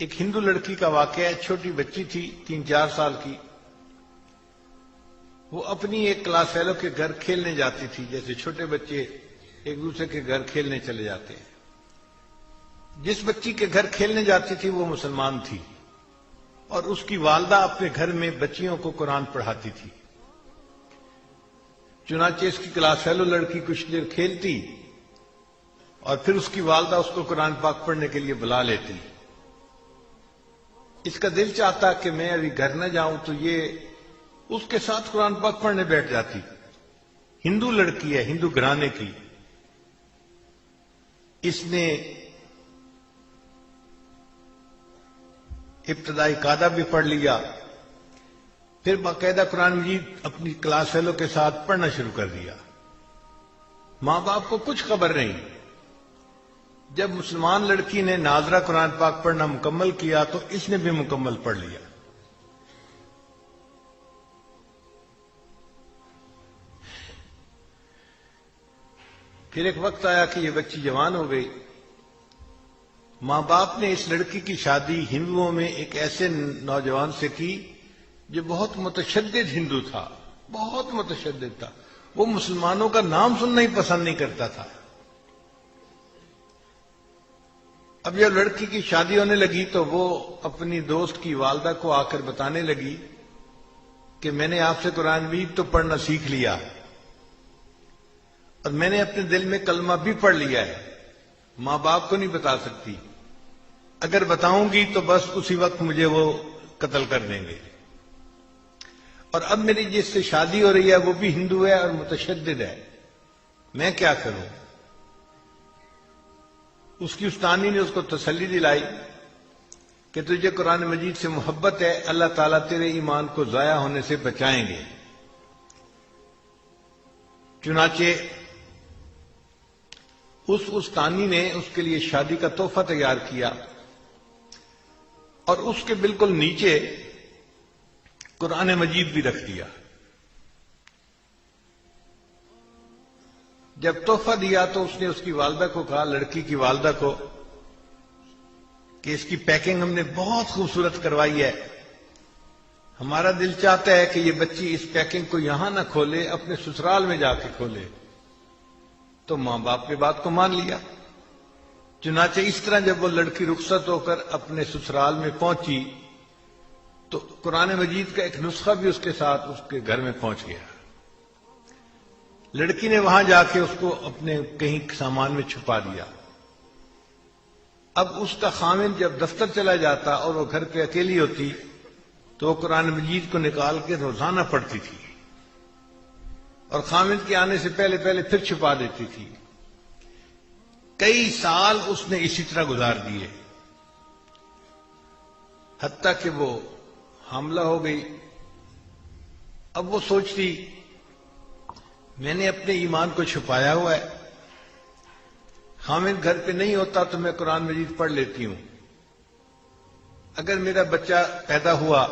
ایک ہندو لڑکی کا واقعہ ہے، چھوٹی بچی تھی 3-4 سال کی. وہ اپنی ایک کلاس فیلو کے گھر کھیلنے جاتی تھی، جیسے چھوٹے بچے ایک دوسرے کے گھر کھیلنے چلے جاتے ہیں. جس بچی کے گھر کھیلنے جاتی تھی وہ مسلمان تھی، اور اس کی والدہ اپنے گھر میں بچیوں کو قرآن پڑھاتی تھی. چنانچہ اس کی کلاس فیلو لڑکی کچھ دیر کھیلتی اور پھر اس کی والدہ اس کو قرآن پاک پڑھنے کے لیے بلا لیتی. اس کا دل چاہتا کہ میں ابھی گھر نہ جاؤں، تو یہ اس کے ساتھ قرآن پاک پڑھنے بیٹھ جاتی. ہندو لڑکی ہے، ہندو گھرانے کی. اس نے ابتدائی قاعدہ بھی پڑھ لیا، پھر باقاعدہ قرآن مجید اپنی کلاس فیلو کے ساتھ پڑھنا شروع کر دیا. ماں باپ کو کچھ خبر نہیں. جب مسلمان لڑکی نے ناظرہ قرآن پاک پڑھنا مکمل کیا تو اس نے بھی مکمل پڑھ لیا. پھر ایک وقت آیا کہ یہ بچی جوان ہو گئی. ماں باپ نے اس لڑکی کی شادی ہندوؤں میں ایک ایسے نوجوان سے کی جو بہت متشدد ہندو تھا، بہت متشدد تھا. وہ مسلمانوں کا نام سننا ہی پسند نہیں کرتا تھا. اب جب لڑکی کی شادی ہونے لگی تو وہ اپنی دوست کی والدہ کو آ کر بتانے لگی کہ میں نے آپ سے قرآن مجید تو پڑھنا سیکھ لیا، اور میں نے اپنے دل میں کلمہ بھی پڑھ لیا ہے. ماں باپ کو نہیں بتا سکتی، اگر بتاؤں گی تو بس اسی وقت مجھے وہ قتل کر دیں گے. اور اب میری جس سے شادی ہو رہی ہے وہ بھی ہندو ہے اور متشدد ہے، میں کیا کروں؟ اس کی استانی نے اس کو تسلی دلائی کہ تجھے قرآن مجید سے محبت ہے، اللہ تعالیٰ تیرے ایمان کو ضائع ہونے سے بچائیں گے. چنانچہ اس استانی نے اس کے لیے شادی کا تحفہ تیار کیا، اور اس کے بالکل نیچے قرآن مجید بھی رکھ دیا. جب تحفہ دیا تو اس نے اس کی والدہ کو کہا، لڑکی کی والدہ کو، کہ اس کی پیکنگ ہم نے بہت خوبصورت کروائی ہے، ہمارا دل چاہتا ہے کہ یہ بچی اس پیکنگ کو یہاں نہ کھولے، اپنے سسرال میں جا کے کھولے. تو ماں باپ نے بات کو مان لیا. چنانچہ اس طرح جب وہ لڑکی رخصت ہو کر اپنے سسرال میں پہنچی تو قرآن مجید کا ایک نسخہ بھی اس کے ساتھ اس کے گھر میں پہنچ گیا. لڑکی نے وہاں جا کے اس کو اپنے کہیں سامان میں چھپا دیا. اب اس کا خامند جب دفتر چلا جاتا اور وہ گھر پہ اکیلی ہوتی تو وہ قرآن مجید کو نکال کے روزانہ پڑھتی تھی، اور خامند کے آنے سے پہلے پھر چھپا دیتی تھی. کئی سال اس نے اسی طرح گزار دیے، حتیٰ کہ وہ حاملہ ہو گئی. اب وہ سوچتی میں نے اپنے ایمان کو چھپایا ہوا ہے، خامند گھر پہ نہیں ہوتا تو میں قرآن مجید پڑھ لیتی ہوں. اگر میرا بچہ پیدا ہوا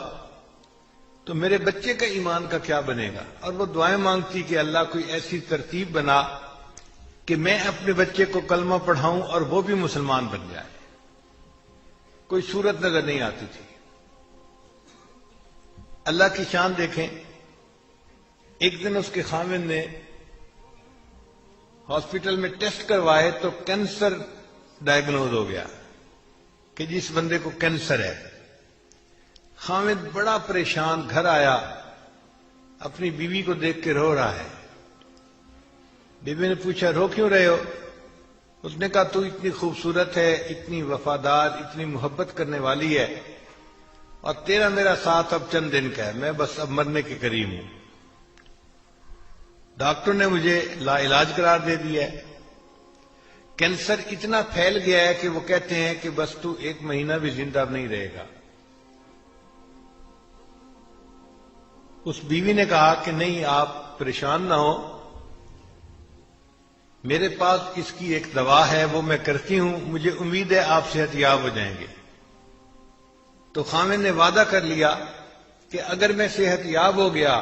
تو میرے بچے کا ایمان کا کیا بنے گا؟ اور وہ دعائیں مانگتی کہ اللہ کوئی ایسی ترتیب بنا کہ میں اپنے بچے کو کلمہ پڑھاؤں اور وہ بھی مسلمان بن جائے. کوئی صورت نظر نہیں آتی تھی. اللہ کی شان دیکھیں، ایک دن اس کے خامند نے ہاسپٹل میں ٹیسٹ کروائے تو کینسر ڈائیگنوز ہو گیا کہ جس بندے کو کینسر ہے. خامد بڑا پریشان گھر آیا، اپنی بیوی کو دیکھ کے رو رہا ہے. بیوی نے پوچھا رو کیوں رہے ہو؟ اس نے کہا تو اتنی خوبصورت ہے، اتنی وفادار، اتنی محبت کرنے والی ہے، اور تیرا میرا ساتھ اب چند دن کا ہے، میں بس اب مرنے کے قریب ہوں. ڈاکٹر نے مجھے لا علاج قرار دے دیا ہے. کینسر اتنا پھیل گیا ہے کہ وہ کہتے ہیں کہ بس تو 1 مہینہ بھی زندہ نہیں رہے گا. اس بیوی نے کہا کہ نہیں، آپ پریشان نہ ہو، میرے پاس اس کی ایک دوا ہے، وہ میں کرتی ہوں، مجھے امید ہے آپ صحت یاب ہو جائیں گے. تو خامد نے وعدہ کر لیا کہ اگر میں صحت یاب ہو گیا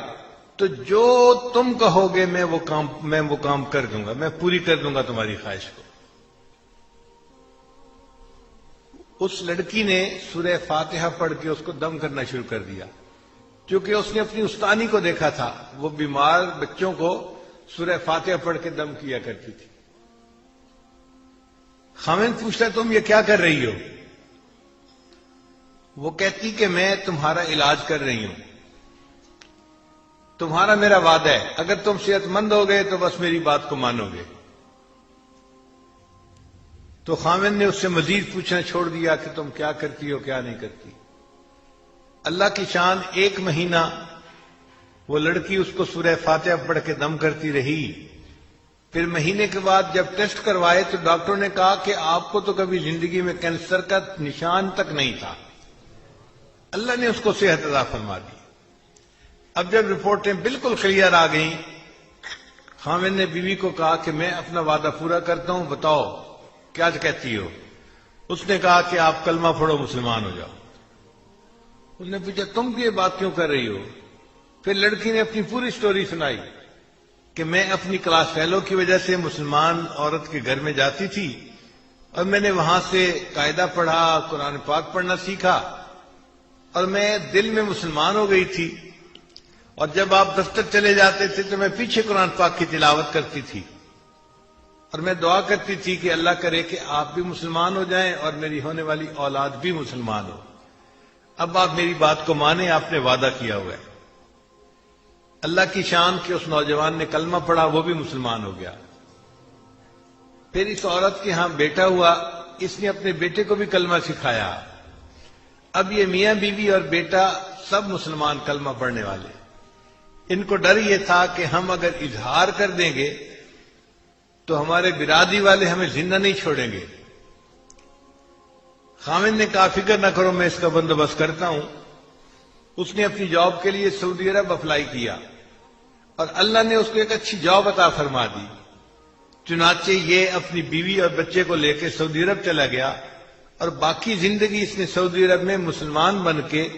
تو جو تم کہو گے میں وہ کام کر دوں گا، میں پوری کر دوں گا تمہاری خواہش کو. اس لڑکی نے سورہ فاتحہ پڑھ کے اس کو دم کرنا شروع کر دیا، کیونکہ اس نے اپنی استانی کو دیکھا تھا، وہ بیمار بچوں کو سورہ فاتحہ پڑھ کے دم کیا کرتی تھی۔ خاوند پوچھتا تم یہ کیا کر رہی ہو؟ وہ کہتی کہ میں تمہارا علاج کر رہی ہوں، تمہارا میرا وعدہ ہے، اگر تم صحت مند ہو گئے تو بس میری بات کو مانو گے۔ تو خاوند نے اس سے مزید پوچھنا چھوڑ دیا کہ تم کیا کرتی ہو کیا نہیں کرتی۔ اللہ کی شان، 1 مہینہ وہ لڑکی اس کو سورہ فاتحہ پڑھ کے دم کرتی رہی۔ پھر مہینے کے بعد جب ٹیسٹ کروائے تو ڈاکٹر نے کہا کہ آپ کو تو کبھی زندگی میں کینسر کا نشان تک نہیں تھا۔ اللہ نے اس کو صحت عطا فرما دی۔ اب جب رپورٹیں بالکل کلیئر آ گئیں، خاوند نے بیوی کو کہا کہ میں اپنا وعدہ پورا کرتا ہوں، بتاؤ کیا کہتی ہو؟ اس نے کہا کہ آپ کلمہ پڑھو، مسلمان ہو جاؤ۔ اس نے پوچھا تم یہ بات کیوں کر رہی ہو؟ پھر لڑکی نے اپنی پوری سٹوری سنائی کہ میں اپنی کلاس فیلو کی وجہ سے مسلمان عورت کے گھر میں جاتی تھی اور میں نے وہاں سے قاعدہ پڑھا، قرآن پاک پڑھنا سیکھا اور میں دل میں مسلمان ہو گئی تھی، اور جب آپ دفتر چلے جاتے تھے تو میں پیچھے قرآن پاک کی تلاوت کرتی تھی اور میں دعا کرتی تھی کہ اللہ کرے کہ آپ بھی مسلمان ہو جائیں اور میری ہونے والی اولاد بھی مسلمان ہو۔ اب آپ میری بات کو مانیں، آپ نے وعدہ کیا ہوا ہے۔ اللہ کی شان کہ اس نوجوان نے کلمہ پڑھا، وہ بھی مسلمان ہو گیا۔ پھر اس عورت کے ہاں بیٹا ہوا، اس نے اپنے بیٹے کو بھی کلمہ سکھایا۔ اب یہ میاں بیوی اور بیٹا سب مسلمان کلمہ پڑھنے والے۔ ان کو ڈر یہ تھا کہ ہم اگر اظہار کر دیں گے تو ہمارے برادری والے ہمیں زندہ نہیں چھوڑیں گے۔ خاوند نے کہا فکر نہ کرو، میں اس کا بندوبست کرتا ہوں۔ اس نے اپنی جاب کے لیے سعودی عرب اپلائی کیا اور اللہ نے اس کو ایک اچھی جاب عطا فرما دی۔ چنانچہ یہ اپنی بیوی اور بچے کو لے کے سعودی عرب چلا گیا اور باقی زندگی اس نے سعودی عرب میں مسلمان بن کے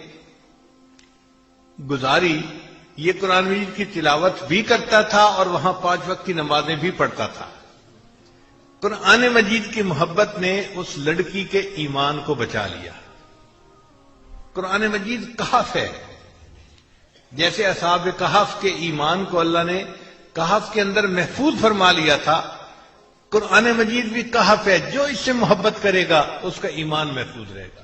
گزاری۔ یہ قرآن مجید کی تلاوت بھی کرتا تھا اور وہاں 5 وقت کی نمازیں بھی پڑھتا تھا۔ قرآن مجید کی محبت نے اس لڑکی کے ایمان کو بچا لیا۔ قرآن مجید کہف ہے، جیسے اصحاب کہف کے ایمان کو اللہ نے کہف کے اندر محفوظ فرما لیا تھا، قرآن مجید بھی کہف ہے، جو اس سے محبت کرے گا اس کا ایمان محفوظ رہے گا۔